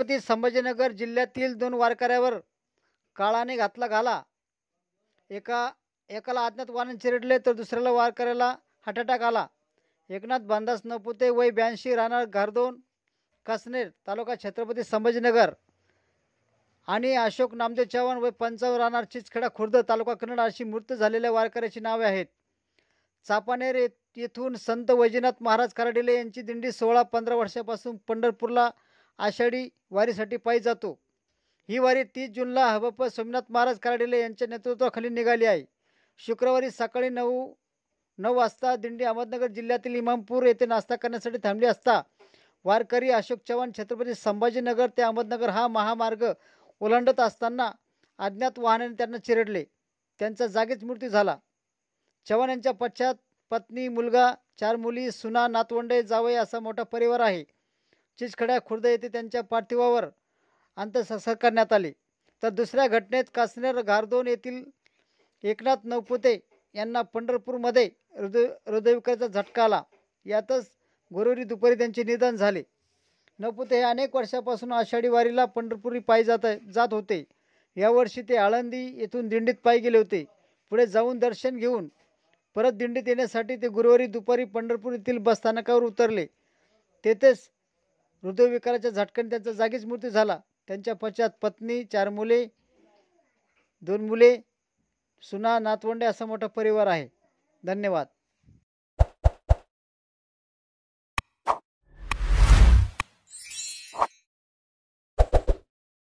छत्रपती संभाजीनगर जिल्ह्यातील 2 वारकऱ्यावर काळाने घातला घाला. एकाला अज्ञात वाहनाने चिरडले तर दुसऱ्याला वारकऱ्याला हार्ट अटॅक आला. एकनाथ बांधास नपुते वय 82 राहणार घारदोन कसनेर तालुका छत्रपती संभाजीनगर आणि अशोक नामदेव चव्हाण वय 55 राहणार चिचखेडा खुर्द तालुका कन्नड अशी मृत झालेल्या वारकऱ्याची नावे आहेत. चापानेर येथून संत वैजनाथ महाराज कराडिले यांची दिंडी 16-15 वर्षापासून पंढरपूरला आषाढी वारीसाठी पायी जातो. ही वारी 30 जूनला हबप सोमनाथ महाराज कराडिले यांच्या नेतृत्वाखाली निघाली आहे. शुक्रवारी सकाळी 9 वाजता दिंडी अहमदनगर जिल्ह्यातील इमामपूर येथे नाश्ता करण्यासाठी थांबली असता वारकरी अशोक चव्हाण छत्रपती संभाजीनगर ते अहमदनगर हा महामार्ग ओलांडत असताना अज्ञात वाहनाने त्यांना चिरडले. त्यांचा जागीच मृत्यू झाला. चव्हाण यांच्या पश्चात पत्नी, मुलगा, 4 मुली, सुना, नातवंडे, जावई असा मोठा परिवार आहे. चिचखेडा खुर्द येथे त्यांच्या पार्थिवावर अंत्यसंस्कार करण्यात आले. तर दुसऱ्या घटनेत कासनेर घारदोन येथील एकनाथ नवपुते यांना पंढरपूरमध्ये हृदयविकाराचा झटका आला. यातच गुरुवारी दुपारी त्यांचे निधन झाले. नवपुते हे अनेक वर्षापासून आषाढी वारीला पंढरपुरी पायी जात होते. यावर्षी ते आळंदी येथून दिंडीत पायी गेले होते. पुढे जाऊन दर्शन घेऊन परत दिंडीत येण्यासाठी ते गुरुवारी दुपारी पंढरपूर येथील बसस्थानकावर उतरले. तेथेच हृदयविकाराच्या झटक्याने त्यांचा जागीच मृत्यू झाला. त्यांच्या पश्चात पत्नी, 4 मुले, 2 मुले, सुना, नातवंडे असा मोठा परिवार आहे. धन्यवाद.